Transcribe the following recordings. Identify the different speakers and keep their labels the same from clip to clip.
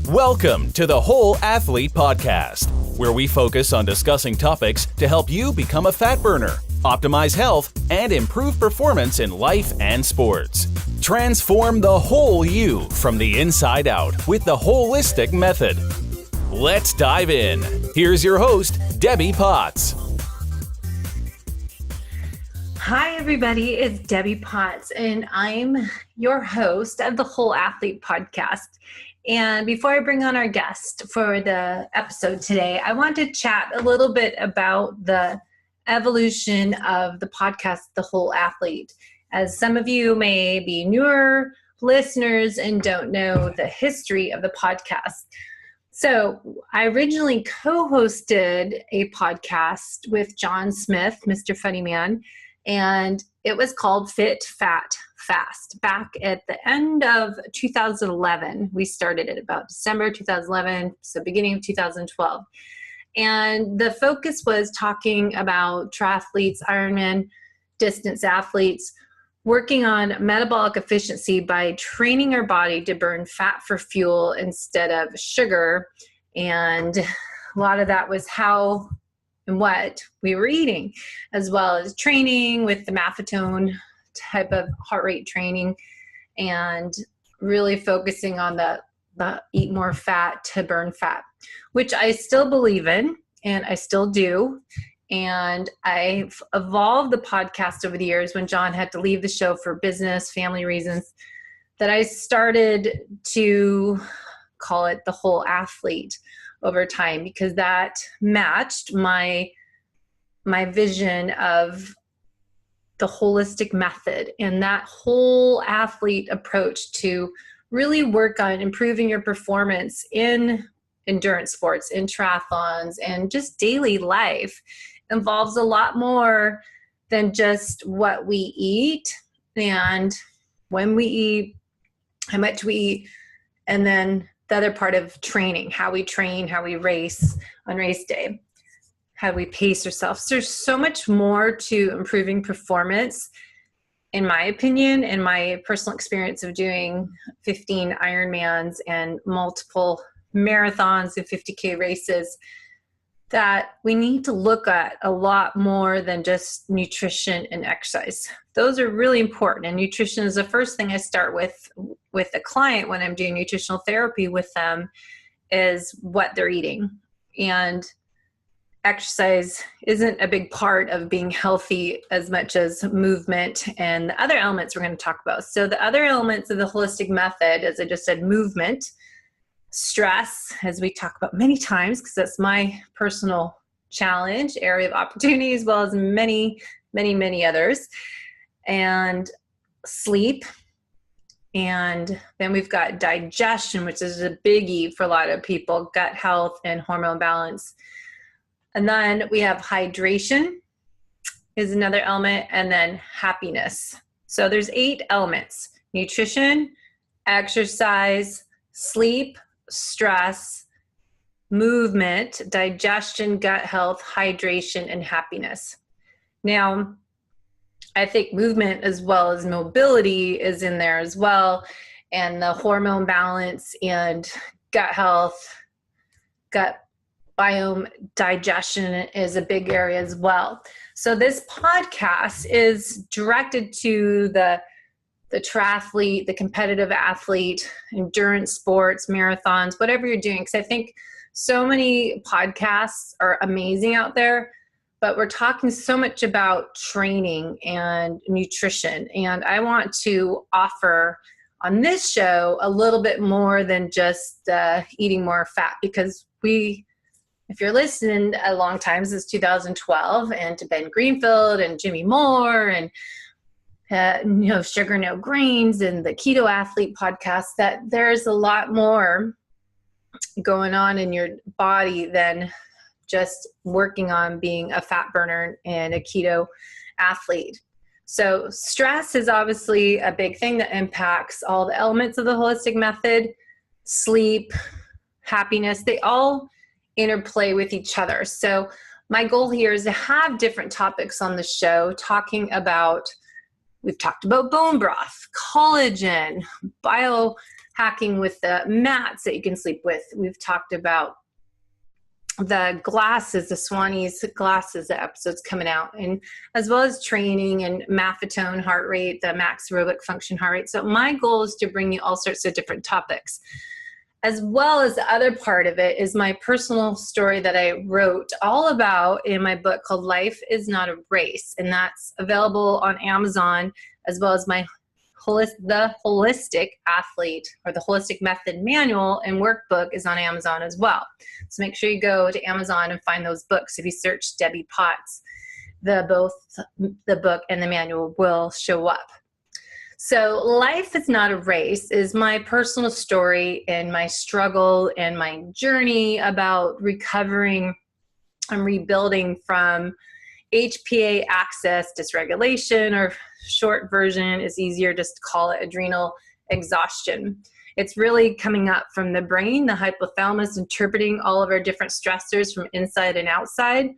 Speaker 1: Welcome to the Whole Athlete Podcast, where we focus on discussing topics to help you become a fat burner, optimize health, and improve performance in life and sports. Transform the whole you from the inside out with the holistic method. Let's dive in. Here's your host, Debbie Potts.
Speaker 2: Hi, everybody. It's Debbie Potts, and I'm your host of the Whole Athlete Podcast. And before I bring on our guest for the episode today, I want to chat a little bit about the evolution of the podcast, The Whole Athlete. As some of you may be newer listeners and don't know the history of the podcast. So I originally co-hosted a podcast with John Smith, Mr. Funny Man, and it was called Fit, Fat, Fast. Back at the end of 2011, we started it about December 2011, so beginning of 2012. And the focus was talking about triathletes, Ironman, distance athletes, working on metabolic efficiency by training our body to burn fat for fuel instead of sugar. And a lot of that was how and what we were eating, as well as training with the maffetone type of heart rate training, and really focusing on the eat more fat to burn fat, which I still believe in and I still do. And I've evolved the podcast over the years when John had to leave the show for business, family reasons, that I started to call it The Whole Athlete over time, because that matched my vision of the holistic method and that whole athlete approach to really work on improving your performance in endurance sports, in triathlons, and just daily life. Involves a lot more than just what we eat and when we eat, how much we eat, and then the other part of training, how we train, how we race on race day, how we pace ourselves. There's so much more to improving performance, in my opinion, and my personal experience of doing 15 Ironmans and multiple marathons and 50K races, that we need to look at a lot more than just nutrition and exercise. Those are really important. And nutrition is the first thing I start with a client when I'm doing nutritional therapy with them, is what they're eating. And exercise isn't a big part of being healthy as much as movement and the other elements we're going to talk about. So the other elements of the holistic method, as I just said, movement, stress, as we talk about many times, because that's my personal challenge, area of opportunity, as well as many, many, many others, and sleep. And then we've got digestion, which is a biggie for a lot of people, gut health and hormone balance. And then we have hydration is another element, and then happiness. So there's 8 elements: nutrition, exercise, sleep, stress, movement, digestion, gut health, hydration, and happiness. Now, I think movement as well as mobility is in there as well, and the hormone balance and gut health, gut biome, digestion is a big area as well. So this podcast is directed to the triathlete, the competitive athlete, endurance sports, marathons, whatever you're doing. Because I think so many podcasts are amazing out there, but we're talking so much about training and nutrition. And I want to offer on this show a little bit more than just eating more fat, because if you're listening a long time, since 2012, and to Ben Greenfield and Jimmy Moore and Sugar No Grains and the Keto Athlete podcast, that there's a lot more going on in your body than just working on being a fat burner and a keto athlete. So stress is obviously a big thing that impacts all the elements of the holistic method. Sleep, happiness, they all interplay with each other. So my goal here is to have different topics on the show, talking about, we've talked about bone broth, collagen, hacking with the mats that you can sleep with. We've talked about the glasses, the Swanee's glasses, the episodes coming out, and as well as training and maffetone heart rate, the max aerobic function heart rate. So my goal is to bring you all sorts of different topics. As well as the other part of it is my personal story that I wrote all about in my book called Life is Not a Race. And that's available on Amazon, as well as my The Holistic Athlete, or the Holistic Method Manual and Workbook is on Amazon as well. So make sure you go to Amazon and find those books. If you search Debbie Potts, both the book and the manual will show up. So Life is Not a Race is my personal story and my struggle and my journey about recovering and rebuilding from HPA axis dysregulation, or short version is easier just to call it adrenal exhaustion. It's really coming up from the brain, the hypothalamus interpreting all of our different stressors from inside and outside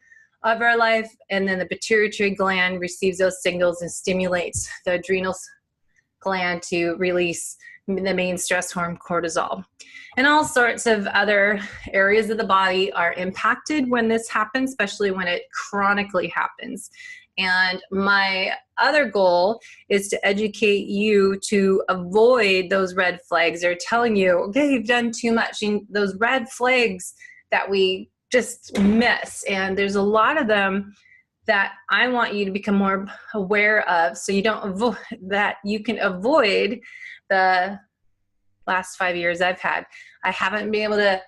Speaker 2: of our life, and then the pituitary gland receives those signals and stimulates the adrenal gland to release the main stress hormone cortisol. And all sorts of other areas of the body are impacted when this happens, especially when it chronically happens. And my other goal is to educate you to avoid those red flags. They're telling you, okay, you've done too much. And those red flags that we just miss. And there's a lot of them that I want you to become more aware of, so you don't avoid that. You can avoid the last 5 years I've had. I haven't been able to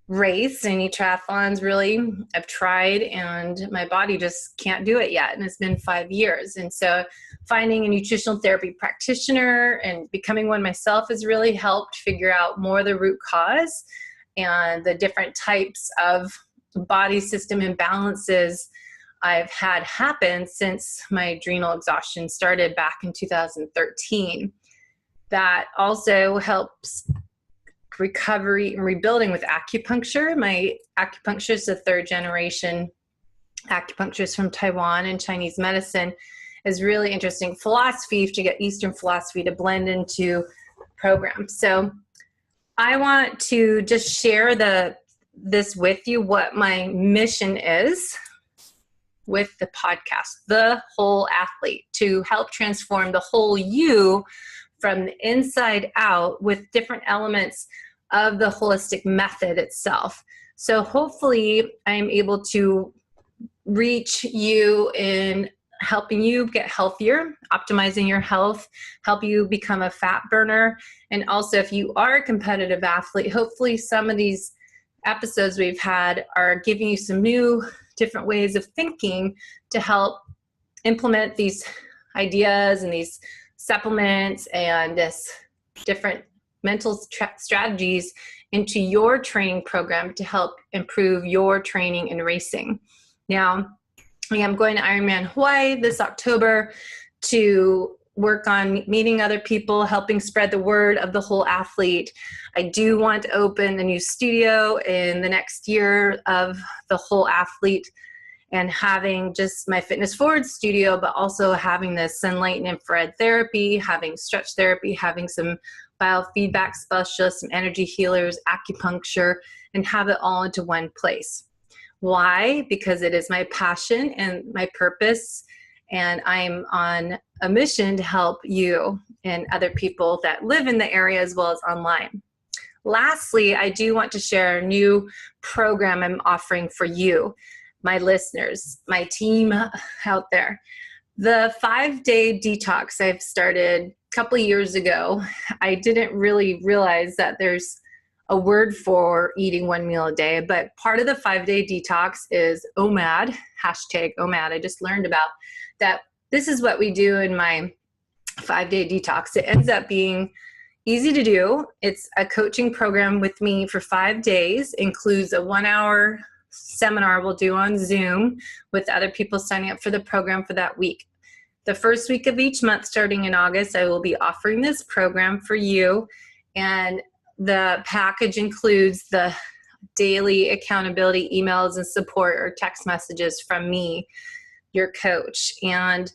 Speaker 2: race any triathlons really. I've tried and my body just can't do it yet. And it's been 5 years. And so finding a nutritional therapy practitioner and becoming one myself has really helped figure out more of the root cause and the different types of body system imbalances I've had happen since my adrenal exhaustion started back in 2013. That also helps recovery and rebuilding with acupuncture. My acupuncturist, a third generation acupuncturist from Taiwan, and Chinese medicine is really interesting philosophy to get Eastern philosophy to blend into programs. So I want to just share this with you, what my mission is with the podcast, The Whole Athlete, to help transform the whole you from the inside out with different elements of the holistic method itself. So hopefully I'm able to reach you in helping you get healthier, optimizing your health, help you become a fat burner. And also, if you are a competitive athlete, hopefully some of these episodes we've had are giving you some new different ways of thinking to help implement these ideas and these supplements and this different mental strategies into your training program to help improve your training and racing. Now, I am going to Ironman Hawaii this October to work on meeting other people, helping spread the word of the whole athlete. I do want to open a new studio in the next year of the whole athlete, and having just my fitness forward studio, but also having this sunlight and infrared therapy, having stretch therapy, having some biofeedback specialists, some energy healers, acupuncture, and have it all into one place. Why? Because it is my passion and my purpose, and I'm on a mission to help you and other people that live in the area as well as online. Lastly, I do want to share a new program I'm offering for you, my listeners, my team out there. The 5-day detox I've started a couple of years ago. I didn't really realize that there's a word for eating one meal a day, but part of the 5-day detox is OMAD, hashtag OMAD. I just learned about that. This is what we do in my 5-day detox. It ends up being easy to do. It's a coaching program with me for 5 days, includes a 1-hour seminar we'll do on Zoom with other people signing up for the program for that week. The first week of each month, starting in August, I will be offering this program for you. And the package includes the daily accountability emails and support or text messages from me, your coach. And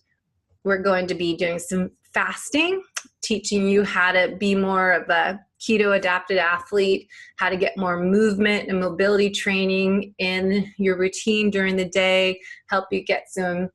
Speaker 2: we're going to be doing some fasting, teaching you how to be more of a keto adapted athlete, how to get more movement and mobility training in your routine during the day, help you get some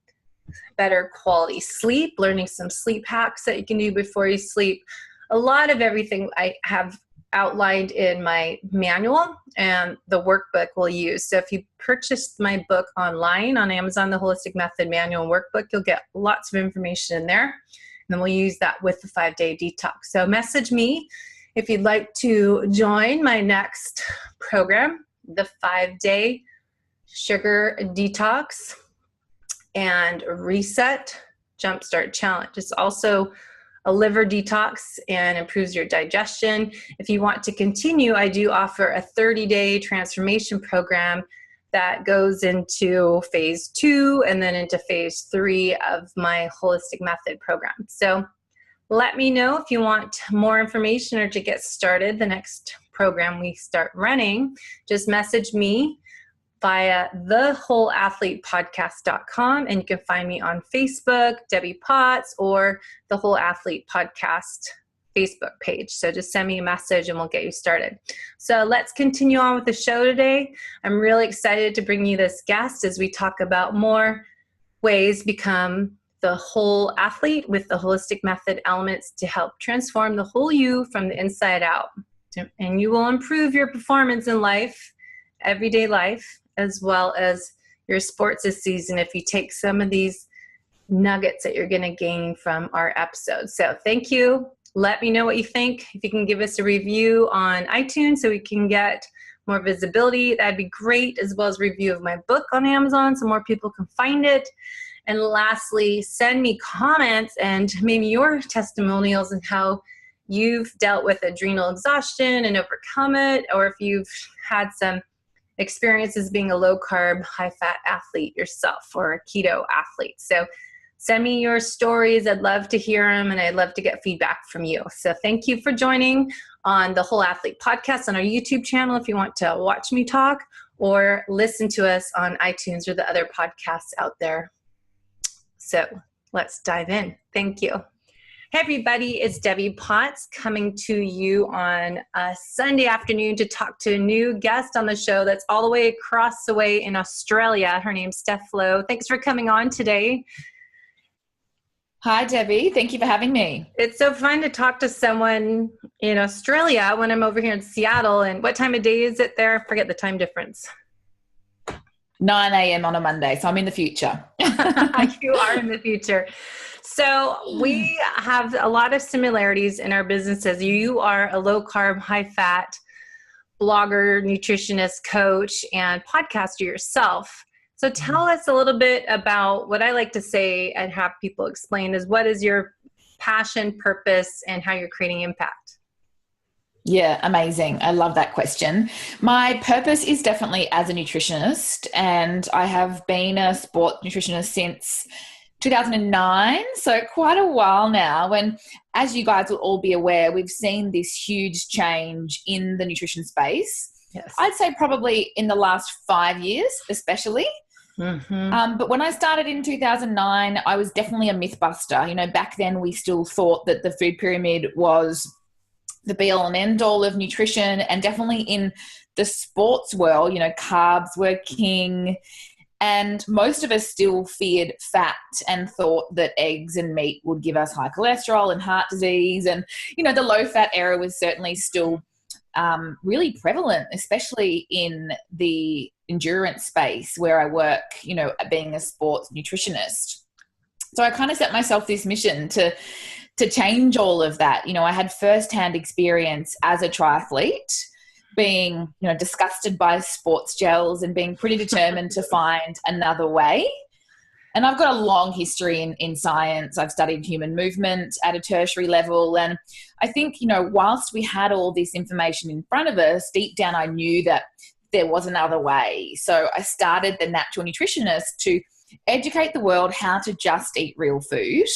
Speaker 2: better quality sleep, learning some sleep hacks that you can do before you sleep. A lot of everything I have outlined in my manual and the workbook we'll use. So if you purchased my book online on Amazon, the Holistic Method Manual and Workbook, you'll get lots of information in there. And then we'll use that with the 5-day detox. So message me if you'd like to join my next program, the 5-day sugar detox and reset jumpstart challenge. It's also a liver detox and improves your digestion. If you want to continue, I do offer a 30-day transformation program that goes into phase 2 and then into phase 3 of my holistic method program. So let me know if you want more information or to get started. The next program we start running, just message me via thewholeathletepodcast.com, and you can find me on Facebook, Debbie Potts, or the Whole Athlete Podcast Facebook page. So just send me a message and we'll get you started. So let's continue on with the show today. I'm really excited to bring you this guest as we talk about more ways to become the whole athlete with the holistic method elements to help transform the whole you from the inside out. And you will improve your performance in life, everyday life, as well as your sports this season if you take some of these nuggets that you're going to gain from our episode. So thank you. Let me know what you think. If you can give us a review on iTunes so we can get more visibility, that'd be great, as well as a review of my book on Amazon so more people can find it. And lastly, send me comments and maybe your testimonials and how you've dealt with adrenal exhaustion and overcome it, or if you've had some experiences being a low-carb, high-fat athlete yourself or a keto athlete. So send me your stories. I'd love to hear them, and I'd love to get feedback from you. So thank you for joining on the Whole Athlete Podcast on our YouTube channel if you want to watch me talk, or listen to us on iTunes or the other podcasts out there. So let's dive in. Thank you. Hey everybody, it's Debbie Potts coming to you on a Sunday afternoon to talk to a new guest on the show that's all the way across the way in Australia. Her name's Steph Lowe. Thanks for coming on today.
Speaker 3: Hi, Debbie. Thank you for having me.
Speaker 2: It's so fun to talk to someone in Australia when I'm over here in Seattle. And what time of day is it there? I forget the time difference.
Speaker 3: 9 a.m. on a Monday, so I'm in the future.
Speaker 2: You are in the future. So we have a lot of similarities in our businesses. You are a low-carb, high-fat blogger, nutritionist, coach, and podcaster yourself. So tell us a little bit about what I like to say and have people explain is what is your passion, purpose, and how you're creating impact?
Speaker 3: Yeah, amazing. I love that question. My purpose is definitely as a nutritionist, and I have been a sports nutritionist since 2009, so quite a while now. When, as you guys will all be aware, we've seen this huge change in the nutrition space.
Speaker 2: Yes.
Speaker 3: I'd say probably in the last 5 years, especially.
Speaker 2: Mm-hmm.
Speaker 3: But when I started in 2009, I was definitely a myth buster. You know, back then we still thought that the food pyramid was the be all and end all of nutrition, and definitely in the sports world, you know, carbs were king. And most of us still feared fat and thought that eggs and meat would give us high cholesterol and heart disease. And, you know, the low-fat era was certainly still really prevalent, especially in the endurance space where I work, you know, being a sports nutritionist. So I kind of set myself this mission to change all of that. You know, I had firsthand experience as a triathlete, being, you know, disgusted by sports gels and being pretty determined to find another way. And I've got a long history in science. I've studied human movement at a tertiary level. And I think, you know, whilst we had all this information in front of us, deep down I knew that there was another way. So I started The Natural Nutritionist to educate the world how to just eat real food.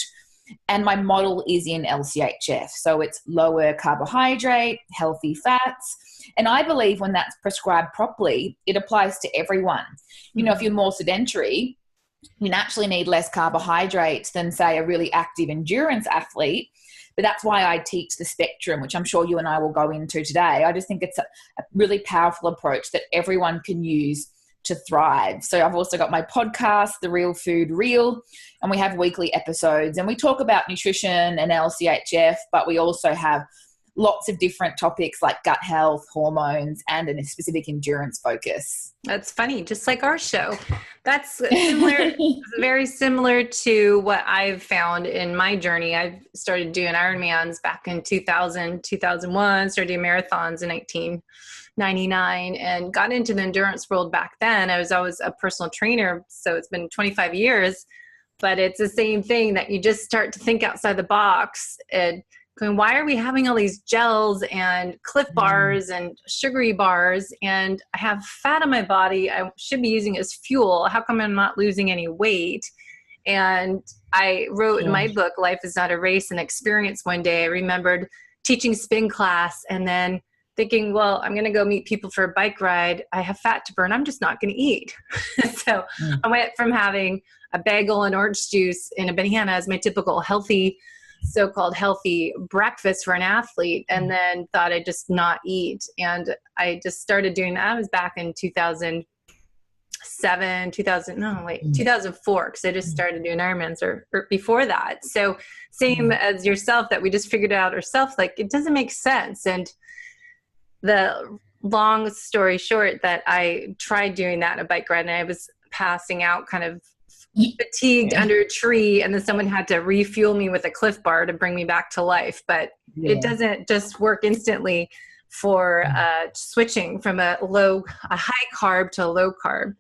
Speaker 3: And my model is in LCHF. So it's lower carbohydrate, healthy fats. And I believe when that's prescribed properly, it applies to everyone. You know, if you're more sedentary, you naturally need less carbohydrates than, say, a really active endurance athlete. But that's why I teach the spectrum, which I'm sure you and I will go into today. I just think it's a really powerful approach that everyone can use to thrive. So I've also got my podcast, The Real Food Real, and we have weekly episodes, and we talk about nutrition and LCHF, but we also have lots of different topics like gut health, hormones, and a specific endurance focus.
Speaker 2: That's funny, just like our show. That's similar, very similar to what I've found in my journey. I've started doing Ironmans back in 2000, 2001, started doing marathons in 1999, and got into the endurance world back then. I was always a personal trainer, so it's been 25 years, but it's the same thing that you just start to think outside the box and going, why are we having all these gels and Cliff bars and sugary bars, and I have fat on my body I should be using as fuel? How come I'm not losing any weight? And I wrote in my book, Life is Not a Race, an experience one day. I remembered teaching spin class and then thinking, well, I'm going to go meet people for a bike ride. I have fat to burn. I'm just not going to eat. So I went from having a bagel and orange juice and a banana as my typical healthy, so-called healthy breakfast for an athlete, and then thought I'd just not eat. And I just started doing that. I was back in 2004, because I just started doing Ironmans or before that. So same as yourself, that we just figured out ourselves, like it doesn't make sense. And the long story short, that I tried doing that in a bike ride, and I was passing out kind of fatigued under a tree, and then someone had to refuel me with a Cliff bar to bring me back to life. But it doesn't just work instantly for switching from a high carb to a low carb.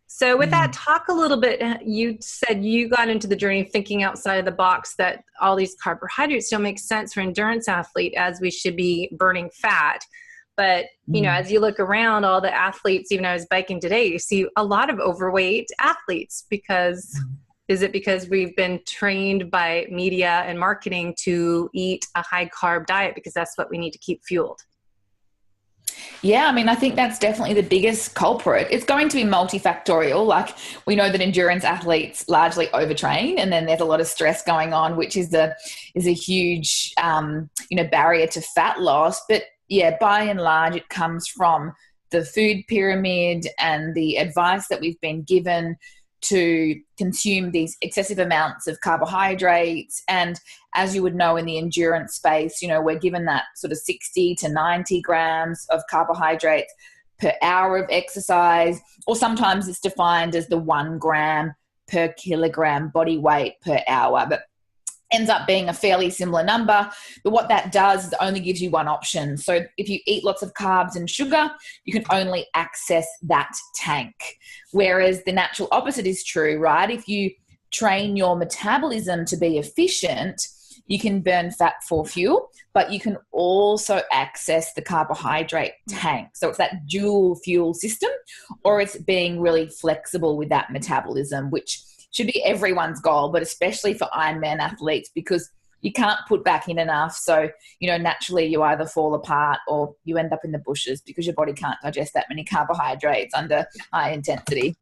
Speaker 2: So with that, talk a little bit. You said you got into the journey thinking outside of the box, that all these carbohydrates don't make sense for endurance athlete, as we should be burning fat. But, you know, as you look around, all the athletes, even I was biking today, you see a lot of overweight athletes. Because is it because we've been trained by media and marketing to eat a high carb diet because that's what we need to keep fueled?
Speaker 3: Yeah, I mean, I think that's definitely the biggest culprit. It's going to be multifactorial. Like, we know that endurance athletes largely overtrain, and then there's a lot of stress going on, which is a huge, barrier to fat loss. But yeah, by and large, it comes from the food pyramid and the advice that we've been given to consume these excessive amounts of carbohydrates. And as you would know, in the endurance space, you know, we're given that sort of 60 to 90 grams of carbohydrates per hour of exercise, or sometimes it's defined as the 1 gram per kilogram body weight per hour. But ends up being a fairly similar number. But what that does is it only gives you one option. So if you eat lots of carbs and sugar, you can only access that tank. Whereas the natural opposite is true, right? If you train your metabolism to be efficient, you can burn fat for fuel, but you can also access the carbohydrate tank. So it's that dual fuel system, or it's being really flexible with that metabolism, which should be everyone's goal, but especially for Ironman athletes, because you can't put back in enough. So, you know, naturally you either fall apart or you end up in the bushes because your body can't digest that many carbohydrates under high intensity.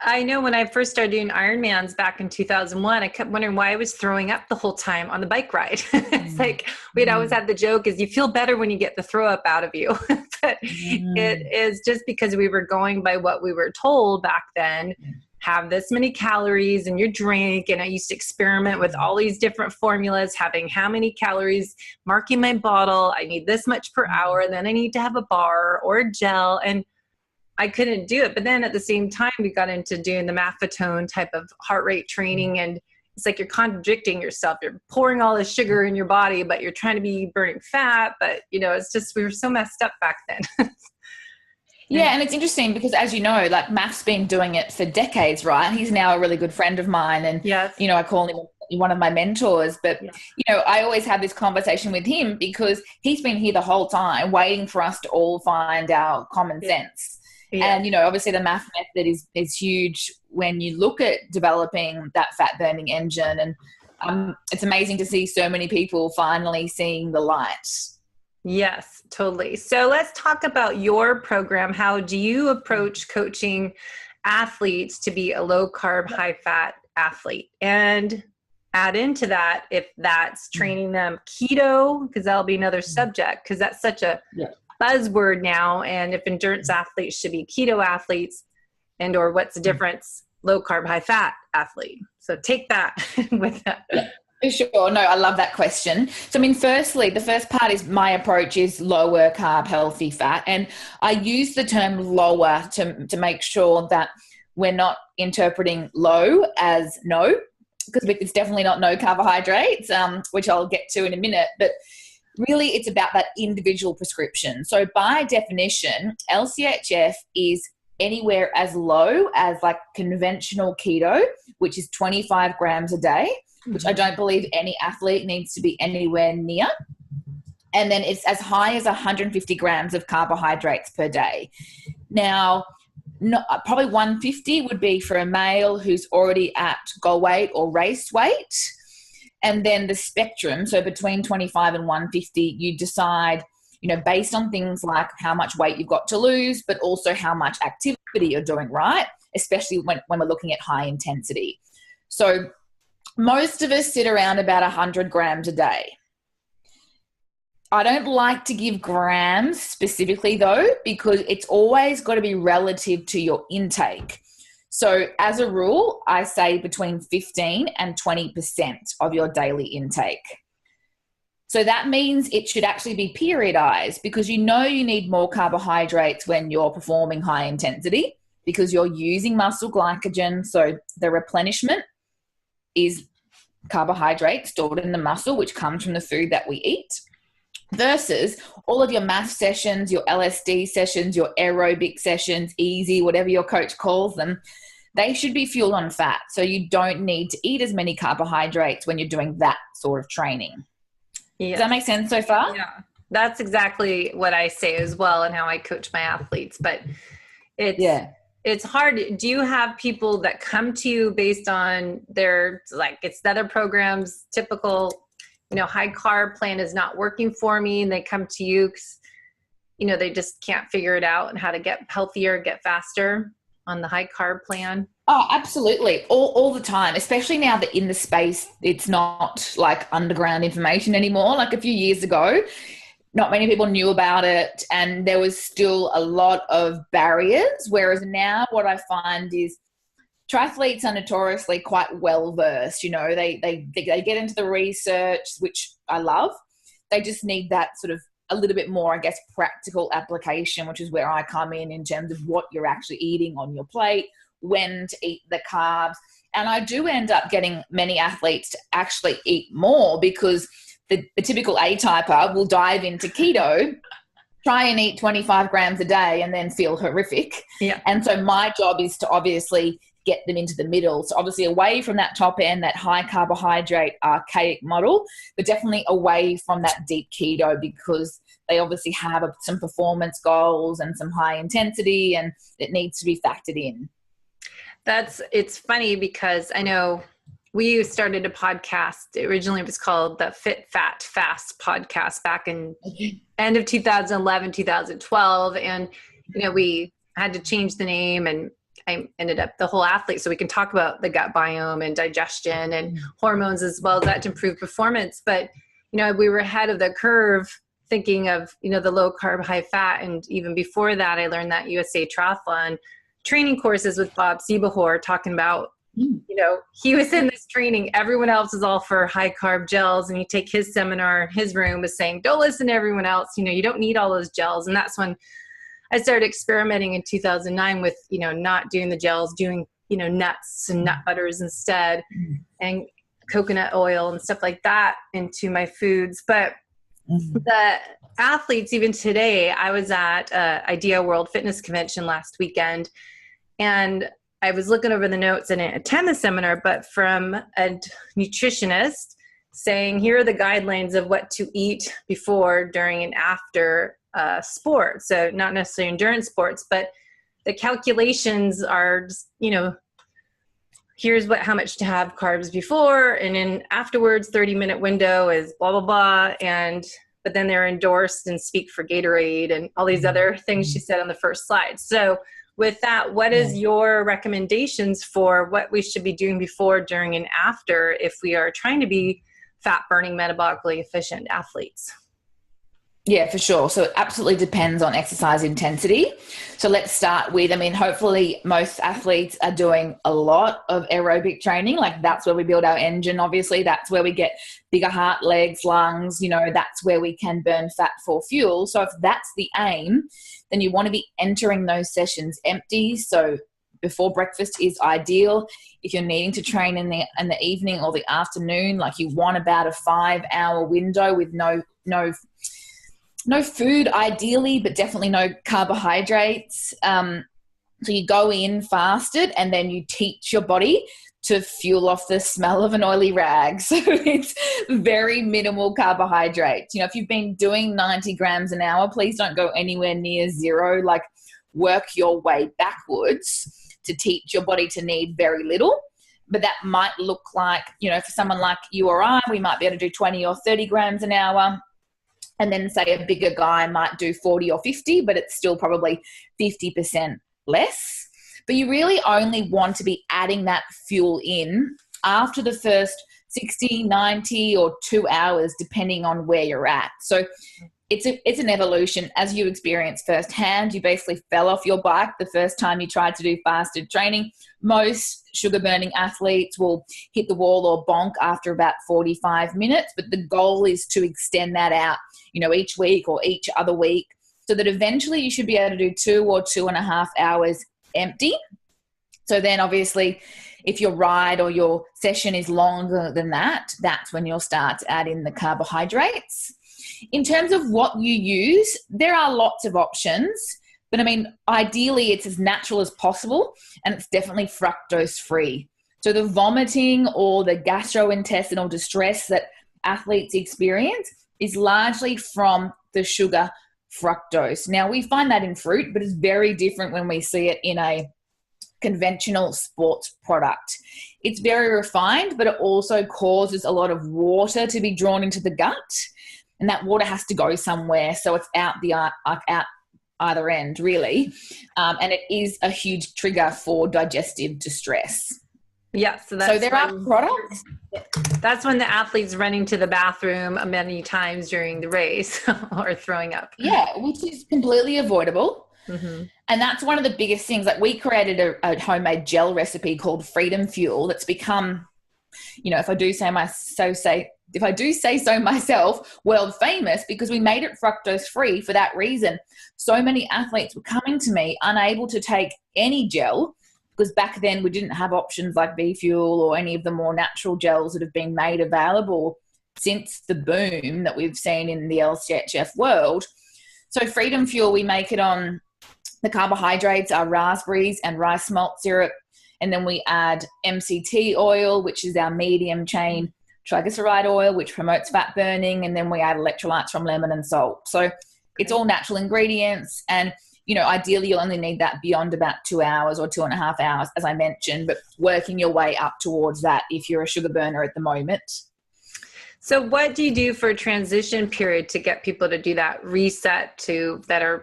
Speaker 2: I know when I first started doing Ironmans back in 2001, I kept wondering why I was throwing up the whole time on the bike ride. It's like we'd always have the joke is you feel better when you get the throw up out of you. But it is just because we were going by what we were told back then. Have this many calories in your drink. And I used to experiment with all these different formulas, having how many calories, marking my bottle. I need this much per hour. And then I need to have a bar or a gel. And I couldn't do it. But then at the same time, we got into doing the maffetone type of heart rate training. And it's like you're contradicting yourself. You're pouring all this sugar in your body, but you're trying to be burning fat. But, you know, it's just, we were so messed up back then.
Speaker 3: Yeah, and it's interesting because, as you know, like Maff's been doing it for decades, right? He's now a really good friend of mine, and you know, I call him one of my mentors. But you know, I always have this conversation with him because he's been here the whole time, waiting for us to all find our common sense. And you know, obviously, the Maff method is huge when you look at developing that fat burning engine, and it's amazing to see so many people finally seeing the light.
Speaker 2: Yes, totally. So let's talk about your program. How do you approach coaching athletes to be a low carb, high fat athlete? And add into that if that's training them keto, because that'll be another subject, because that's such a buzzword now. And if endurance athletes should be keto athletes, and or what's the difference, low carb, high fat athlete. So take that with that.
Speaker 3: For sure. No, I love that question. So, I mean, firstly, the first part is my approach is lower carb, healthy fat. And I use the term lower to make sure that we're not interpreting low as no, because it's definitely not no carbohydrates, which I'll get to in a minute. But really, it's about that individual prescription. So by definition, LCHF is anywhere as low as like conventional keto, which is 25 grams a day, which I don't believe any athlete needs to be anywhere near. And then it's as high as 150 grams of carbohydrates per day. Now, probably 150 would be for a male who's already at goal weight or race weight. And then the spectrum, so between 25 and 150, you decide, based on things like how much weight you've got to lose, but also how much activity you're doing, right? Especially when we're looking at high intensity. So most of us sit around about 100 grams a day. I don't like to give grams specifically though, because it's always got to be relative to your intake. So as a rule, I say between 15 and 20% of your daily intake. So that means it should actually be periodized, because you need more carbohydrates when you're performing high intensity, because you're using muscle glycogen. So the replenishment is carbohydrate stored in the muscle, which comes from the food that we eat, versus all of your math sessions, your LSD sessions, your aerobic sessions, easy, whatever your coach calls them. They should be fueled on fat. So you don't need to eat as many carbohydrates when you're doing that sort of training. Yeah. Does that make sense so far?
Speaker 2: Yeah, that's exactly what I say as well, and how I coach my athletes. But it's hard. Do you have people that come to you based on their, like, it's the other programs, typical, high carb plan is not working for me, and they come to you because, they just can't figure it out and how to get healthier, get faster on the high carb plan?
Speaker 3: Oh, absolutely. All the time, especially now that in the space, it's not like underground information anymore. Like a few years ago, not many people knew about it, and there was still a lot of barriers. Whereas now what I find is triathletes are notoriously quite well versed. They get into the research, which I love. They just need that sort of a little bit more, I guess, practical application, which is where I come in terms of what you're actually eating on your plate, when to eat the carbs. And I do end up getting many athletes to actually eat more, because the typical A-typer will dive into keto, try and eat 25 grams a day, and then feel horrific.
Speaker 2: Yeah.
Speaker 3: And so my job is to obviously get them into the middle. So obviously away from that top end, that high carbohydrate archaic model, but definitely away from that deep keto, because they obviously have some performance goals and some high intensity, and it needs to be factored in.
Speaker 2: It's funny because I know we started a podcast. Originally it was called the Fit Fat Fast podcast back in end of 2011, 2012. And, we had to change the name, and I ended up the whole athlete, so we can talk about the gut biome and digestion and hormones as well as that to improve performance. But, we were ahead of the curve thinking of, the low carb, high fat. And even before that, I learned that USA Triathlon training courses with Bob Seebehor, talking about, he was in this training. Everyone else is all for high carb gels. And you take his seminar, his room was saying, don't listen to everyone else. You don't need all those gels. And that's when I started experimenting in 2009 with, not doing the gels, doing, nuts and nut butters instead, and coconut oil and stuff like that into my foods. But the athletes, even today, I was at Idea World Fitness Convention last weekend, and I was looking over the notes. And I didn't attend the seminar, but from a nutritionist saying, here are the guidelines of what to eat before, during, and after sport. So not necessarily endurance sports, but the calculations are just, here's how much to have carbs before, and then afterwards, 30-minute window is blah, blah, blah. But then they're endorsed and speak for Gatorade and all these other things she said on the first slide. So with that, what is your recommendations for what we should be doing before, during, and after if we are trying to be fat burning, metabolically efficient athletes?
Speaker 3: Yeah, for sure. So it absolutely depends on exercise intensity. So let's start with, hopefully most athletes are doing a lot of aerobic training. Like that's where we build our engine, obviously. That's where we get bigger heart, legs, lungs, that's where we can burn fat for fuel. So if that's the aim, then you want to be entering those sessions empty. So before breakfast is ideal. If you're needing to train in the evening or the afternoon, like you want about a 5-hour window with no food ideally, but definitely no carbohydrates. So you go in fasted and then you teach your body to fuel off the smell of an oily rag. So it's very minimal carbohydrates. If you've been doing 90 grams an hour, please don't go anywhere near zero. Like work your way backwards to teach your body to need very little. But that might look like, for someone like you or I, we might be able to do 20 or 30 grams an hour. And then say a bigger guy might do 40 or 50, but it's still probably 50% less. But you really only want to be adding that fuel in after the first 60, 90 or 2 hours, depending on where you're at. So it's an evolution. As you experience firsthand, you basically fell off your bike the first time you tried to do fasted training. Most sugar burning athletes will hit the wall or bonk after about 45 minutes, but the goal is to extend that out, each week or each other week, so that eventually you should be able to do 2 or 2.5 hours empty. So then obviously if your ride or your session is longer than that, that's when you'll start to add in the carbohydrates. In terms of what you use, there are lots of options, but ideally it's as natural as possible, and it's definitely fructose free. So the vomiting or the gastrointestinal distress that athletes experience is largely from the sugar fructose. Now we find that in fruit, but it's very different when we see it in a conventional sports product. It's very refined, but it also causes a lot of water to be drawn into the gut. And that water has to go somewhere, so it's out either end, really. And it is a huge trigger for digestive distress.
Speaker 2: Yeah, so there are products. That's when the athlete's running to the bathroom many times during the race or throwing up.
Speaker 3: Yeah, which is completely avoidable. Mm-hmm. And that's one of the biggest things. Like we created a homemade gel recipe called Freedom Fuel that's become, if I do say so myself, world famous, because we made it fructose free for that reason. So many athletes were coming to me unable to take any gel, because back then we didn't have options like B-Fuel or any of the more natural gels that have been made available since the boom that we've seen in the LCHF world. So Freedom Fuel, we make it on the carbohydrates are raspberries and rice malt syrup. And then we add MCT oil, which is our medium chain triglyceride oil, which promotes fat burning. And then we add electrolytes from lemon and salt. So it's all natural ingredients. And, ideally you'll only need that beyond about 2 hours or 2.5 hours, as I mentioned, but working your way up towards that if you're a sugar burner at the moment.
Speaker 2: So what do you do for a transition period to get people to do that reset to that are,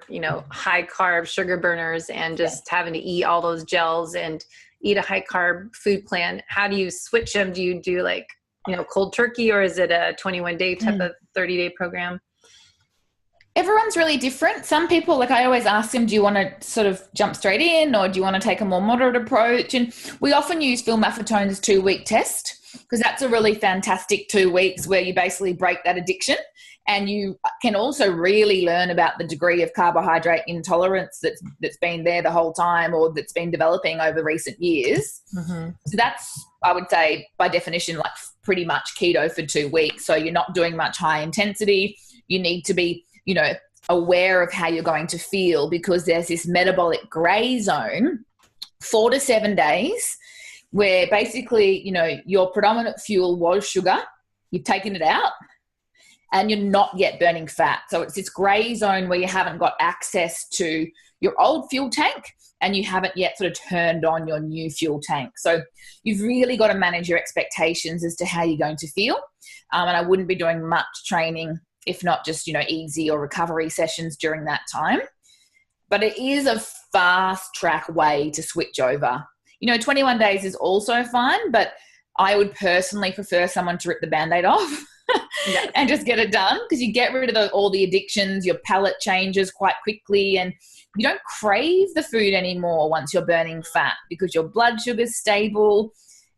Speaker 2: high carb sugar burners and just having to eat all those gels and eat a high carb food plan? How do you switch them? Do you do cold turkey, or is it a 21-day type of 30-day program?
Speaker 3: Everyone's really different. Some people, I always ask them, do you want to sort of jump straight in, or do you want to take a more moderate approach? And we often use Phil Maffetone's 2-week test, because that's a really fantastic 2 weeks where you basically break that addiction, and you can also really learn about the degree of carbohydrate intolerance that's been there the whole time, or that's been developing over recent years. Mm-hmm. So that's, I would say, by definition, pretty much keto for 2 weeks. So you're not doing much high intensity. You need to be, aware of how you're going to feel, because there's this metabolic gray zone, 4 to 7 days, where basically, your predominant fuel was sugar, you've taken it out, and you're not yet burning fat. So it's this gray zone where you haven't got access to your old fuel tank, and you haven't yet sort of turned on your new fuel tank. So you've really got to manage your expectations as to how you're going to feel. And I wouldn't be doing much training if not just, easy or recovery sessions during that time. but it is a fast track way to switch over. 21 days is also fine, but I would personally prefer someone to rip the Band-Aid off and just get it done, because you get rid of all the addictions, your palate changes quite quickly, and you don't crave the food anymore once you're burning fat because your blood sugar is stable.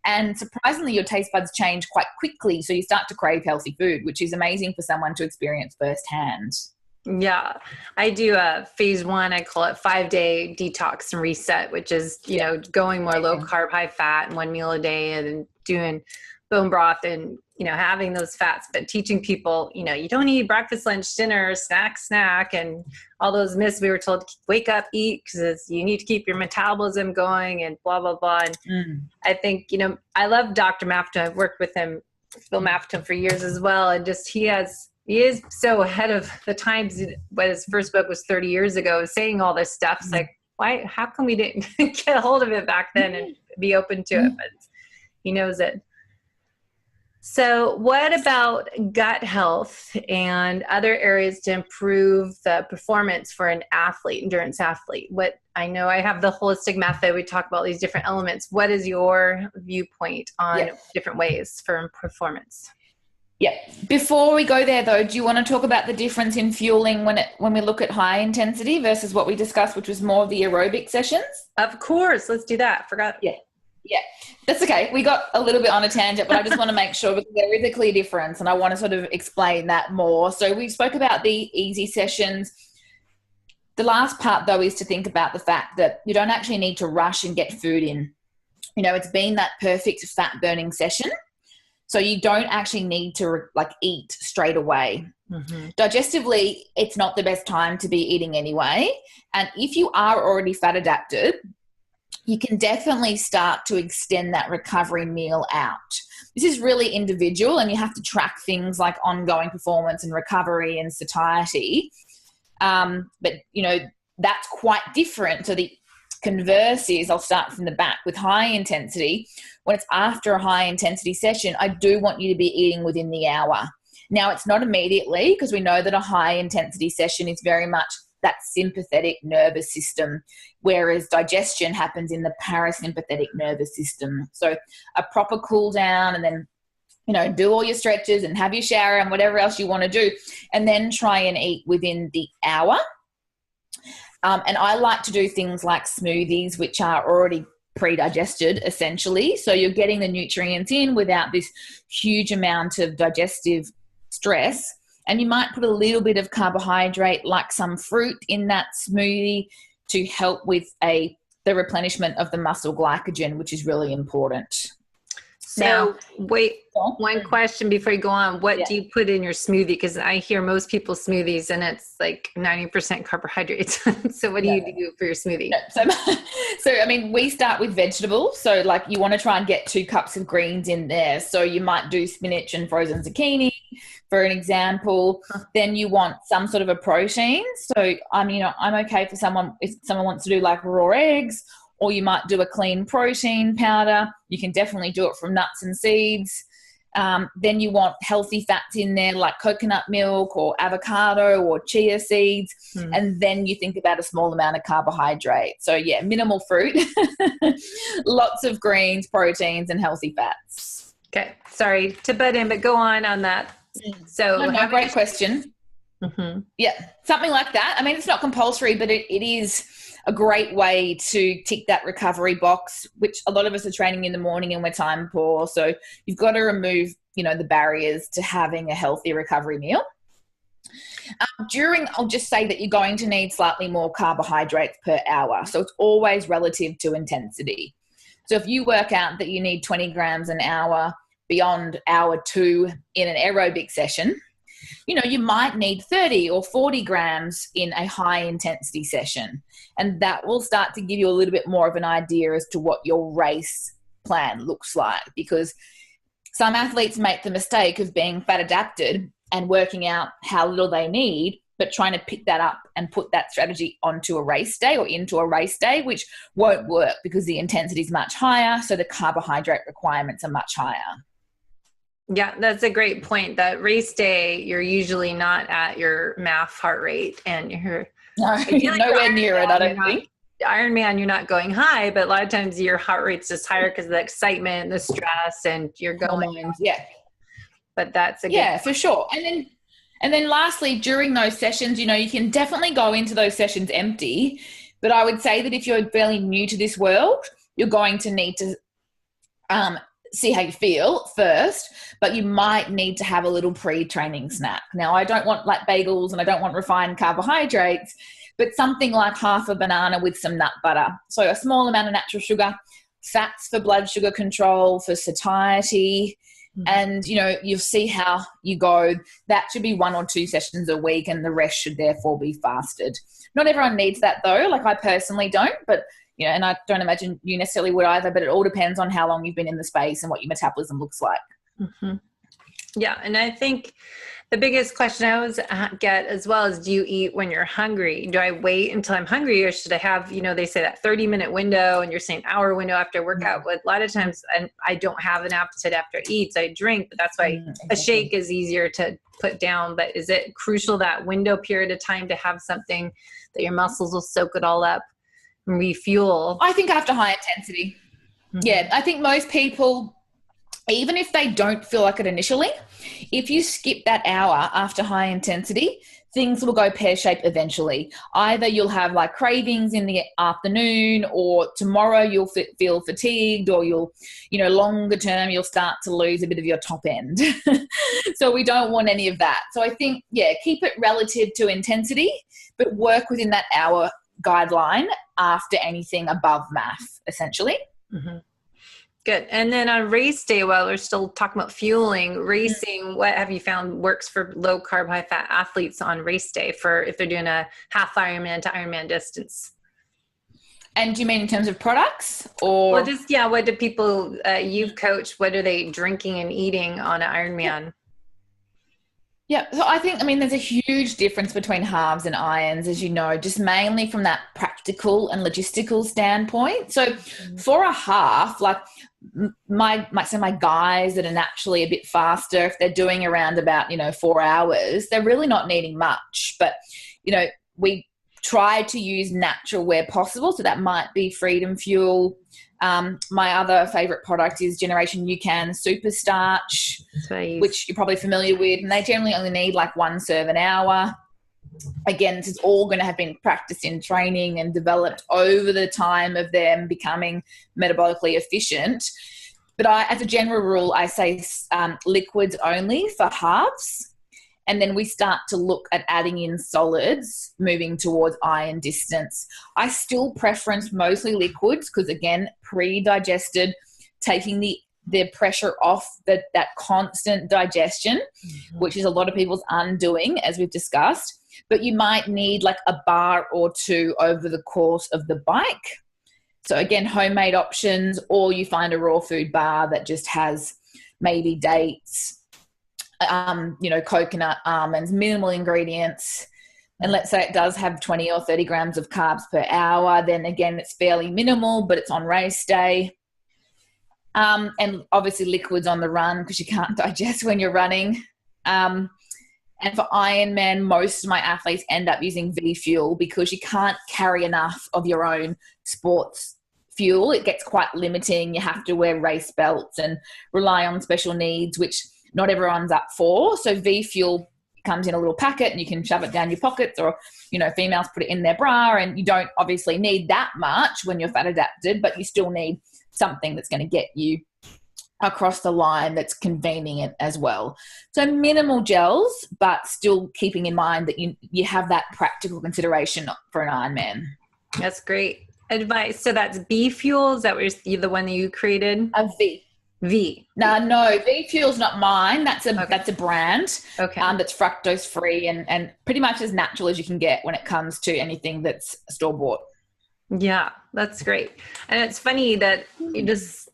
Speaker 3: And surprisingly, your taste buds change quite quickly, so you start to crave healthy food, which is amazing for someone to experience firsthand.
Speaker 2: Yeah, I do a phase 1, I call it 5-day detox and reset, which is, going more low carb, high fat, and 1 meal a day, and doing bone broth and, having those fats, but teaching people, you don't eat breakfast, lunch, dinner, snack, and all those myths we were told, wake up, eat, because you need to keep your metabolism going and blah, blah, blah. And I think, I love Dr. Mafton. I've worked with him, Phil Mafton, for years as well. And just, he is so ahead of the times. When his first book was 30 years ago, saying all this stuff. It's like, why, how come we didn't get a hold of it back then and be open to it? But he knows it. So what about gut health and other areas to improve the performance for an athlete, endurance athlete? I know I have the holistic method. We talk about these different elements. What is your viewpoint on different ways for performance?
Speaker 3: Yeah. Before we go there, though, do you want to talk about the difference in fueling when we look at high intensity versus what we discussed, which was more of the aerobic sessions?
Speaker 2: Of course. Let's do that. Forgot.
Speaker 3: Yeah, that's okay. We got a little bit on a tangent, but I just want to make sure, because there is a clear difference, and I want to sort of explain that more. So we spoke about the easy sessions. The last part, though, is to think about the fact that you don't actually need to rush and get food in. It's been that perfect fat burning session. So you don't actually need to eat straight away. Digestively, it's not the best time to be eating anyway. And if you are already fat adapted, you can definitely start to extend that recovery meal out. This is really individual, and you have to track things like ongoing performance and recovery and satiety. But, that's quite different. So the converse is, I'll start from the back, with high intensity. When it's after a high intensity session, I do want you to be eating within the hour. Now, it's not immediately, because we know that a high intensity session is very much that sympathetic nervous system, whereas digestion happens in the parasympathetic nervous system. So a proper cool down, and then, do all your stretches and have your shower and whatever else you want to do, and then try and eat within the hour. And I like to do things like smoothies, which are already pre-digested essentially. So you're getting the nutrients in without this huge amount of digestive stress. And you might put a little bit of carbohydrate, like some fruit, in that smoothie to help with the replenishment of the muscle glycogen, which is really important.
Speaker 2: So wait, one question before you go on. What do you put in your smoothie? Because I hear most people's smoothies and it's like 90% carbohydrates. So what do you do for your smoothie?
Speaker 3: So I mean, we start with vegetables. So you want to try and get 2 cups of greens in there. So you might do spinach and frozen zucchini, for an example. Then you want some sort of a protein. So I'm okay for someone, if someone wants to do raw eggs, or you might do a clean protein powder. You can definitely do it from nuts and seeds. Then you want healthy fats in there, like coconut milk or avocado or chia seeds. And then you think about a small amount of carbohydrate. So minimal fruit, lots of greens, proteins, and healthy fats.
Speaker 2: Okay. Sorry to butt in, but go on that. So
Speaker 3: great question. Yeah, something like that. I mean, it's not compulsory, but it is a great way to tick that recovery box, which a lot of us are training in the morning and we're time poor. So you've got to remove, the barriers to having a healthy recovery meal. I'll just say that you're going to need slightly more carbohydrates per hour. So it's always relative to intensity. So if you work out that you need 20 grams an hour beyond hour 2 in an aerobic session, you might need 30 or 40 grams in a high intensity session. And that will start to give you a little bit more of an idea as to what your race plan looks like, because some athletes make the mistake of being fat adapted and working out how little they need, but trying to pick that up and put that strategy onto a race day or into a race day, which won't work because the intensity is much higher. So the carbohydrate requirements are much higher.
Speaker 2: Yeah, that's a great point. That race day, you're usually not at your MAF heart rate, and you're
Speaker 3: No,
Speaker 2: I feel like
Speaker 3: nowhere near it, I don't think.
Speaker 2: Ironman, you're not going high, but a lot of times your heart rate's just higher because of the excitement and the stress, and you're going.
Speaker 3: Hormones, yeah.
Speaker 2: But that's a good
Speaker 3: Yeah, for sure. And then lastly, during those sessions, you know, you can definitely go into those sessions empty, but I would say that if you're fairly new to this world, you're going to need to see how you feel first, but you might need to have a little pre-training snack. Now, I don't want like bagels and I don't want refined carbohydrates, but something like half a banana with some nut butter. So a small amount of natural sugar, fats for blood sugar control, for satiety, and, you know, you'll see how you go. That should be 1 or 2 sessions a week, and the rest should therefore be fasted. Not everyone needs that though. Like I personally don't, but, you know, and I don't imagine you necessarily would either, but it all depends on how long you've been in the space and what your metabolism looks like.
Speaker 2: Mm-hmm. Yeah. And I think the biggest question I always get as well is, do you eat when you're hungry? Do I wait until I'm hungry, or should I have, you know, they say that 30-minute window, and you're saying hour window after workout. But a lot of times I don't have an appetite after I eat, so I drink, but that's why a shake is easier to put down. But is it crucial that window period of time to have something that your muscles will soak it all up and refuel?
Speaker 3: I think after high intensity. Mm-hmm. Yeah, I think most people, even if they don't feel like it initially, if you skip that hour after high intensity, things will go pear-shaped eventually. Either you'll have like cravings in the afternoon, or tomorrow you'll feel fatigued, or you'll, you know, longer term, you'll start to lose a bit of your top end. So we don't want any of that. So I think, yeah, keep it relative to intensity, but work within that hour guideline after anything above math, essentially.
Speaker 2: Mm-hmm. Good. And then on race day, while we're still talking about fueling, racing, what have you found works for low carb, high fat athletes on race day for if they're doing a half Ironman to Ironman distance?
Speaker 3: And do you mean in terms of products, or?
Speaker 2: Well, just, yeah, what do people you've coached, what are they drinking and eating on an Ironman?
Speaker 3: Yeah, so I think, I mean, there's a huge difference between halves and irons, as you know, just mainly from that practical and logistical standpoint. So for a half, like my guys that are naturally a bit faster, if they're doing around about, you know, 4 hours, they're really not needing much. But, you know, we try to use natural where possible. So that might be Freedom Fuel. My other favorite product is Generation UCAN Super Starch, which you're probably familiar with, and they generally only need like 1 serve an hour. Again, this is all going to have been practiced in training and developed over the time of them becoming metabolically efficient. But as a general rule, I say liquids only for halves. And then we start to look at adding in solids, moving towards iron distance. I still preference mostly liquids because, again, pre-digested, taking the pressure off that constant digestion, which is a lot of people's undoing, as we've discussed. But you might need like a bar or 2 over the course of the bike. So, again, homemade options, or you find a raw food bar that just has maybe dates, you know, coconut, almonds, minimal ingredients. And let's say it does have 20 or 30 grams of carbs per hour, then again, it's fairly minimal, but it's on race day. And obviously liquids on the run because you can't digest when you're running. And for Ironman, most of my athletes end up using V Fuel because you can't carry enough of your own sports fuel. It gets quite limiting. You have to wear race belts and rely on special needs, which not everyone's up for. So V Fuel comes in a little packet and you can shove it down your pockets, or, you know, females put it in their bra, and you don't obviously need that much when you're fat adapted, but you still need something that's going to get you across the line that's convenient as well. So minimal gels, but still keeping in mind that you have that practical consideration for an Ironman.
Speaker 2: That's great advice. So that's B Fuel. Is that the one that you created?
Speaker 3: A V. No, V Fuel's not mine. That's a brand. Okay. That's fructose free and pretty much as natural as you can get when it comes to anything that's store bought. Yeah,
Speaker 2: that's great. And it's funny that you just,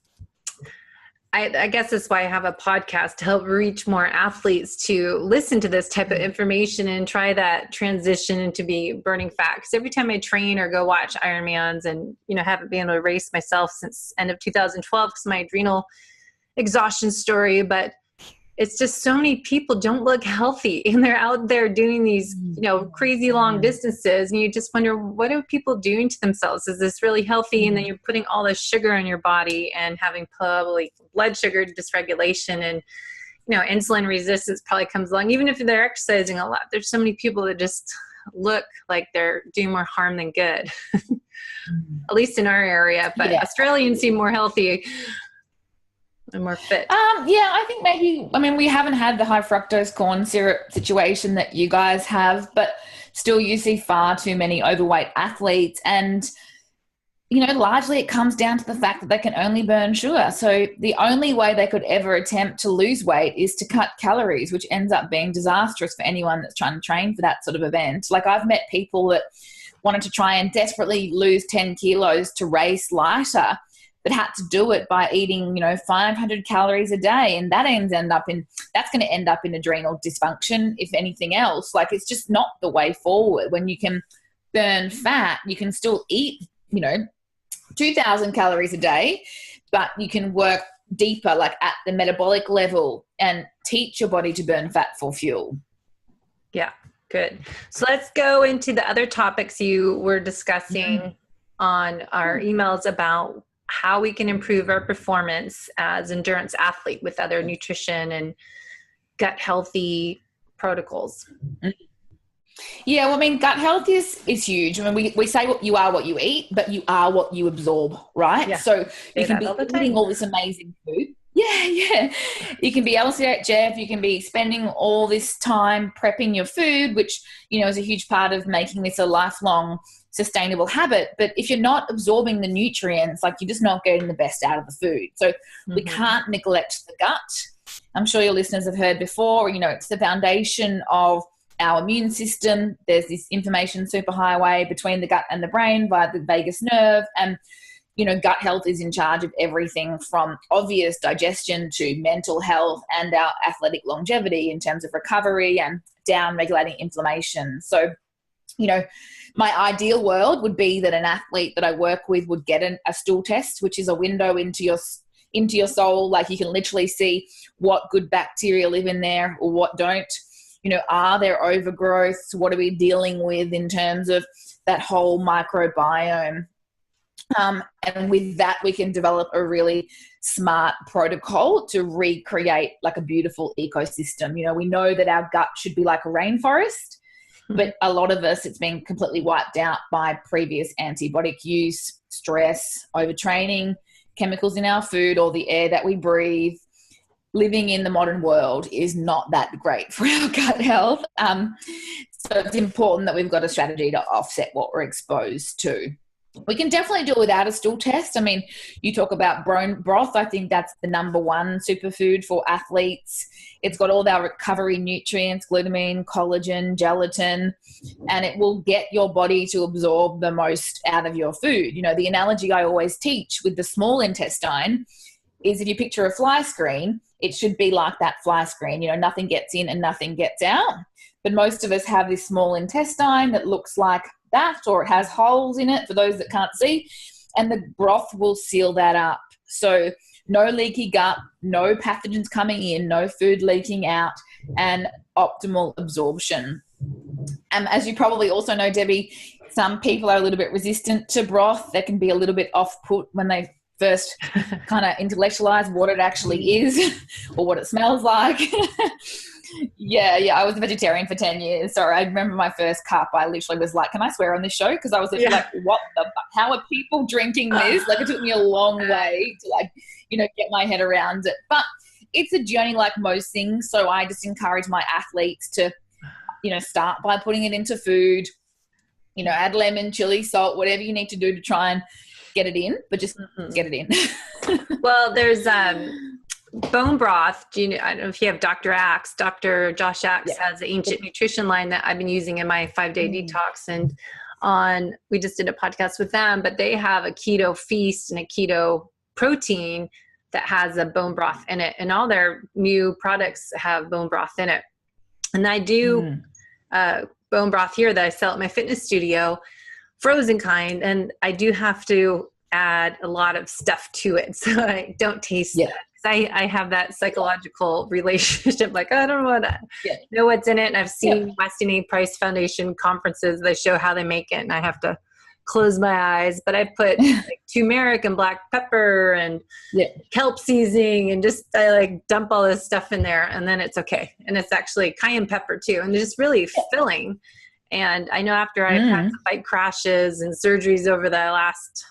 Speaker 2: I guess that's why I have a podcast to help reach more athletes to listen to this type of information and try that transition into be burning fat. Because every time I train or go watch Ironmans, and, you know, haven't been able to race myself since end of 2012 because my adrenal exhaustion story, but it's just so many people don't look healthy, and they're out there doing these, crazy long distances, and you just wonder, what are people doing to themselves? Is this really healthy? And then you're putting all this sugar in your body and having probably blood sugar dysregulation, and insulin resistance probably comes along. Even if they're exercising a lot, there's so many people that just look like they're doing more harm than good. At least in our area, but Australians seem more healthy and more fit.
Speaker 3: I think we haven't had the high fructose corn syrup situation that you guys have, but still you see far too many overweight athletes, and largely it comes down to the fact that they can only burn sugar. So the only way they could ever attempt to lose weight is to cut calories, which ends up being disastrous for anyone that's trying to train for that sort of event. Like, I've met people that wanted to try and desperately lose 10 kilos to race lighter, but had to do it by eating, 500 calories a day. And that's going to end up in adrenal dysfunction, if anything else. Like, it's just not the way forward. When you can burn fat, you can still eat, 2,000 calories a day, but you can work deeper, like at the metabolic level, and teach your body to burn fat for fuel.
Speaker 2: Yeah, good. So let's go into the other topics you were discussing on our emails about how we can improve our performance as endurance athlete with other nutrition and gut healthy protocols.
Speaker 3: Yeah, well, gut health is huge. We say you are what you eat, but you are what you absorb, right? Yeah. So you can be eating all this amazing food. Yeah. You can be LCHF, you can be spending all this time prepping your food, which, is a huge part of making this a lifelong sustainable habit. But if you're not absorbing the nutrients, like, you're just not getting the best out of the food. So we can't neglect the gut. I'm sure your listeners have heard before, it's the foundation of our immune system. There's this information superhighway between the gut and the brain via the vagus nerve. And, gut health is in charge of everything from obvious digestion to mental health and our athletic longevity in terms of recovery and down regulating inflammation. So, my ideal world would be that an athlete that I work with would get a stool test, which is a window into your soul. Like, you can literally see what good bacteria live in there or what don't. Are there overgrowths? What are we dealing with in terms of that whole microbiome? And with that, we can develop a really smart protocol to recreate like a beautiful ecosystem. We know that our gut should be like a rainforest, but a lot of us, it's been completely wiped out by previous antibiotic use, stress, overtraining, chemicals in our food or the air that we breathe. Living in the modern world is not that great for our gut health. So it's important that we've got a strategy to offset what we're exposed to. We can definitely do it without a stool test. You talk about bone broth. I think that's the number one superfood for athletes. It's got all our recovery nutrients, glutamine, collagen, gelatin, and it will get your body to absorb the most out of your food. The analogy I always teach with the small intestine is, if you picture a fly screen, it should be like that fly screen. Nothing gets in and nothing gets out. But most of us have this small intestine that looks like that, or it has holes in it for those that can't see, and the broth will seal that up. So no leaky gut, no pathogens coming in, no food leaking out, and optimal absorption. As you probably also know, Debbie, some people are a little bit resistant to broth. They can be a little bit off-put when they first kind of intellectualize what it actually is or what it smells like. Yeah. I was a vegetarian for 10 years. So I remember my first cup, I literally was like, can I swear on this show? Because I was like, what the fuck? How are people drinking this? Like, it took me a long way to get my head around it. But it's a journey like most things. So I just encourage my athletes to, start by putting it into food, add lemon, chili, salt, whatever you need to do to try and get it in, but just get it in.
Speaker 2: Well, there's bone broth. I don't know if you have Dr. Josh Axe has the Ancient Nutrition line that I've been using in my 5-day detox. And we just did a podcast with them, but they have a keto feast and a keto protein that has a bone broth in it. And all their new products have bone broth in it. And I do bone broth here that I sell at my fitness studio, frozen kind, and I do have to add a lot of stuff to it, so I don't taste it. I have that psychological relationship. Like, I don't want to know what's in it. And I've seen Weston A. Price Foundation conferences. They show how they make it, and I have to close my eyes. But I put like turmeric and black pepper and kelp seasoning, and just I like dump all this stuff in there, and then it's okay. And it's actually cayenne pepper too, and it's just really filling. And I know after I've had some bike crashes and surgeries over the last,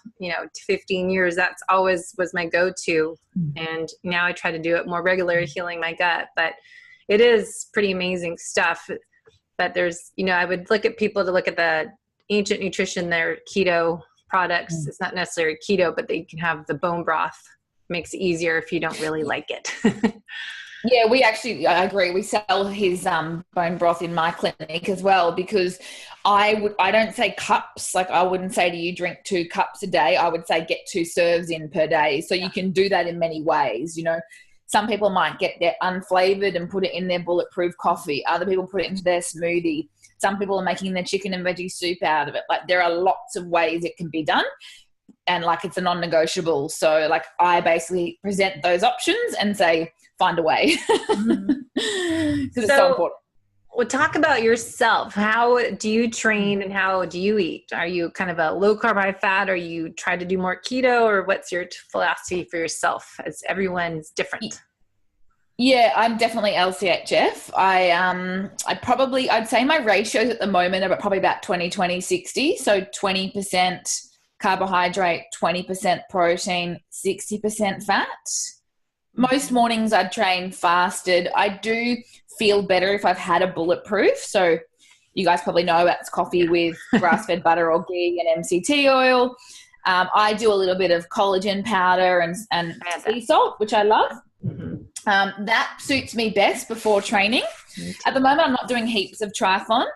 Speaker 2: 15 years, that's always was my go-to. And now I try to do it more regularly, healing my gut. But it is pretty amazing stuff. But there's, I would look at people to look at the ancient nutrition, their keto products. It's not necessarily keto, but they can have the bone broth. Makes it easier if you don't really like it.
Speaker 3: Yeah, I agree. We sell his bone broth in my clinic as well, because I don't say cups. Like, I wouldn't say to you drink 2 cups a day. I would say get 2 serves in per day. So you can do that in many ways. Some people might get their unflavored and put it in their bulletproof coffee. Other people put it into their smoothie. Some people are making their chicken and veggie soup out of it. Like, there are lots of ways it can be done. And like, it's a non-negotiable. So like, I basically present those options and say, find a way. Because it's so important.
Speaker 2: Well, talk about yourself. How do you train and how do you eat? Are you kind of a low carb, high fat, or you try to do more keto, or what's your philosophy for yourself, as everyone's different?
Speaker 3: Yeah, I'm definitely LCHF. I'd say my ratios at the moment are probably about 20-20-60. So 20% carbohydrate, 20% protein, 60% fat. Most mornings I train fasted. I do feel better if I've had a bulletproof. So you guys probably know that's coffee with grass-fed butter or ghee and MCT oil. I do a little bit of collagen powder and sea salt, which I love. That suits me best before training. At the moment, I'm not doing heaps of triathlon.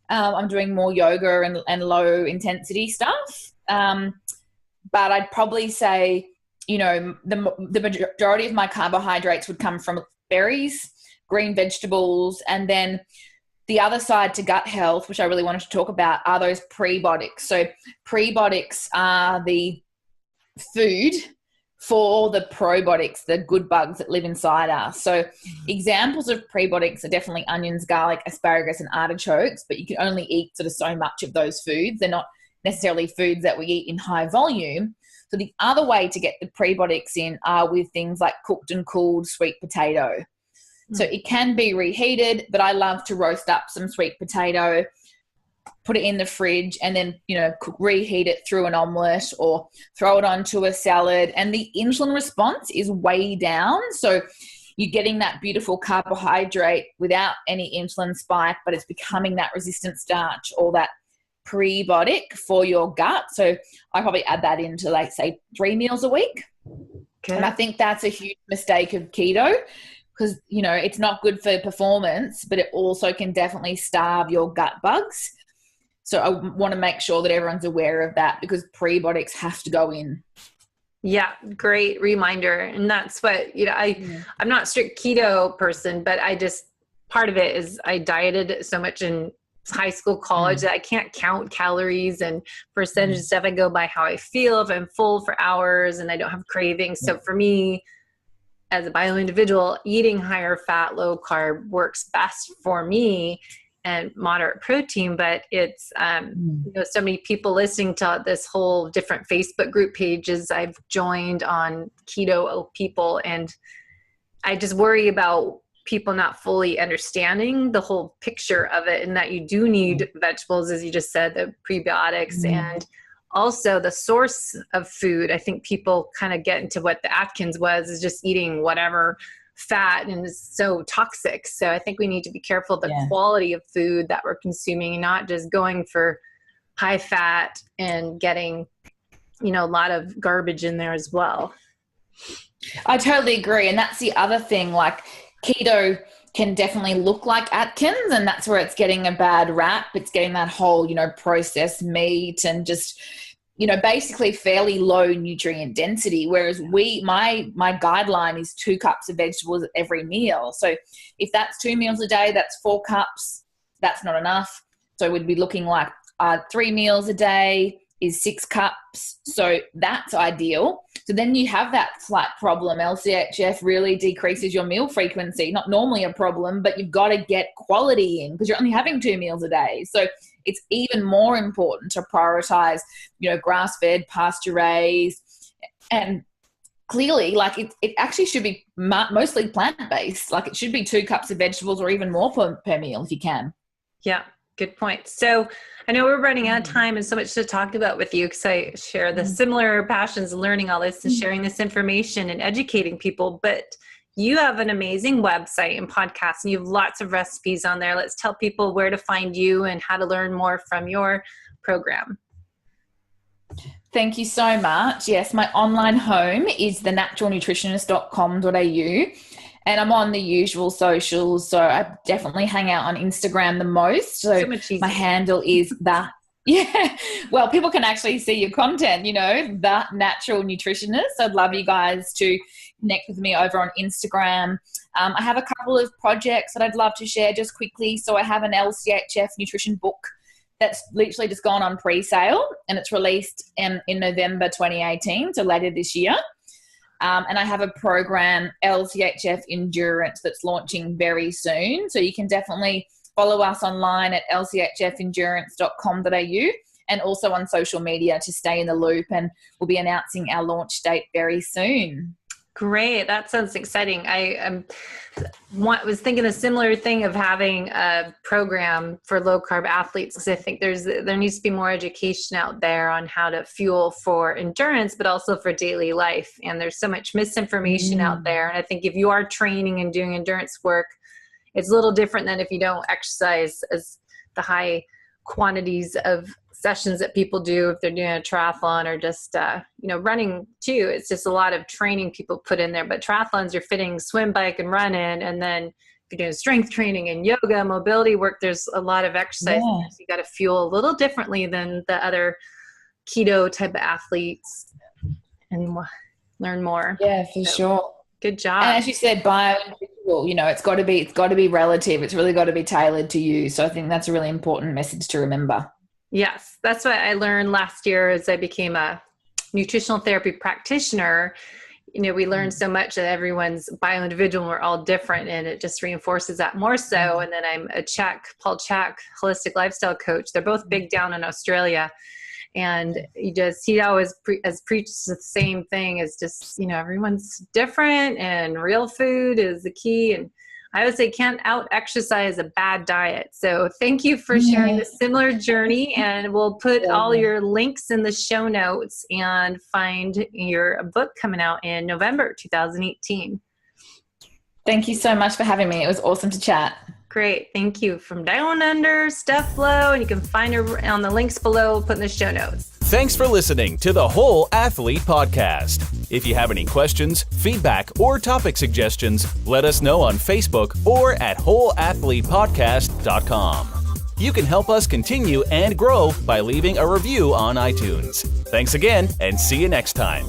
Speaker 3: I'm doing more yoga and low intensity stuff. But I'd probably say, the majority of my carbohydrates would come from berries, green vegetables, and then the other side to gut health, which I really wanted to talk about, are those prebiotics. So prebiotics are the food for the probiotics, the good bugs that live inside us. So examples of prebiotics are definitely onions, garlic, asparagus, and artichokes, but you can only eat sort of so much of those foods. They're not necessarily foods that we eat in high volume. So the other way to get the prebiotics in are with things like cooked and cooled sweet potato. So it can be reheated, but I love to roast up some sweet potato, put it in the fridge, and then, reheat it through an omelette or throw it onto a salad. And the insulin response is way down. So you're getting that beautiful carbohydrate without any insulin spike, but it's becoming that resistant starch or that prebiotic for your gut. So I probably add that into, like, say, 3 meals a week. Okay. And I think that's a huge mistake of keto, because, it's not good for performance, but it also can definitely starve your gut bugs. So I want to make sure that everyone's aware of that, because prebiotics have to go in.
Speaker 2: Yeah, great reminder. And that's what, I'm not a strict keto person, but part of it is I dieted so much in high school, college, that I can't count calories and percentage stuff. I go by how I feel, if I'm full for hours and I don't have cravings. So for me, as a bio individual, eating higher fat, low carb works best for me, and moderate protein. But it's, so many people listening to this whole different Facebook group pages I've joined on keto people. And I just worry about people not fully understanding the whole picture of it, and that you do need vegetables, as you just said, the prebiotics, and also the source of food. I think people kind of get into what the Atkins was, is just eating whatever fat, and it's so toxic. So I think we need to be careful of the quality of food that we're consuming, not just going for high fat and getting, a lot of garbage in there as well.
Speaker 3: I totally agree. And that's the other thing, like, keto can definitely look like Atkins, and that's where it's getting a bad rap. It's getting that whole, processed meat and just, basically fairly low nutrient density. Whereas my guideline is 2 cups of vegetables at every meal. So if that's 2 meals a day, that's 4 cups. That's not enough. So we'd be looking like 3 meals a day, is 6 cups. So that's ideal. So then you have that slight problem. LCHF really decreases your meal frequency. Not normally a problem, but you've got to get quality in because you're only having 2 meals a day. So it's even more important to prioritize, grass-fed, pasture-raised, and clearly, like it actually should be mostly plant-based. Like it should be 2 cups of vegetables or even more per meal if you can.
Speaker 2: Yeah, good point. So I know we're running out of time and so much to talk about with you because I share the similar passions, learning all this and sharing this information and educating people. But you have an amazing website and podcast, and you have lots of recipes on there. Let's tell people where to find you and how to learn more from your program.
Speaker 3: Thank you so much. Yes, my online home is thenaturalnutritionist.com.au, and I'm on the usual socials. So I definitely hang out on Instagram the most. So
Speaker 2: much easier.
Speaker 3: My handle is that. Yeah. Well, people can actually see your content, The Natural Nutritionist. I'd love you guys to connect with me over on Instagram. I have a couple of projects that I'd love to share just quickly. So I have an LCHF nutrition book that's literally just gone on pre-sale, and it's released in November 2018, so later this year. And I have a program, LCHF Endurance, that's launching very soon. So you can definitely follow us online at lchfendurance.com.au and also on social media to stay in the loop, and we'll be announcing our launch date very soon.
Speaker 2: Great. That sounds exciting. I was thinking a similar thing of having a program for low carb athletes, because I think there needs to be more education out there on how to fuel for endurance, but also for daily life. And there's so much misinformation out there. And I think if you are training and doing endurance work, it's a little different than if you don't exercise as the high quantities of sessions that people do if they're doing a triathlon or just running too. It's just a lot of training people put in there, but triathlons you're fitting swim, bike, and run in, and then if you're doing strength training and yoga, mobility work, there's a lot of exercise. Yeah. So you got to fuel a little differently than the other keto type of athletes and learn more.
Speaker 3: Yeah, for sure.
Speaker 2: Good job.
Speaker 3: And as you said, bio-individual, it's got to be relative. It's really got to be tailored to you. So I think that's a really important message to remember.
Speaker 2: Yes, that's what I learned last year as I became a nutritional therapy practitioner. We learned so much that everyone's bio-individual, we're all different, and it just reinforces that more so. And then I'm Paul Chak, holistic lifestyle coach. They're both big down in Australia. And he always preaches the same thing as just, everyone's different and real food is the key. And I would say can't out-exercise a bad diet. So thank you for sharing this similar journey, and we'll put all your links in the show notes and find your book coming out in November 2018.
Speaker 3: Thank you so much for having me. It was awesome to chat.
Speaker 2: Great. Thank you. From Down Under, Steph Lowe, and you can find her on the links below. We'll put in the show notes.
Speaker 1: Thanks for listening to the Whole Athlete Podcast. If you have any questions, feedback, or topic suggestions, let us know on Facebook or at wholeathletepodcast.com. You can help us continue and grow by leaving a review on iTunes. Thanks again, and see you next time.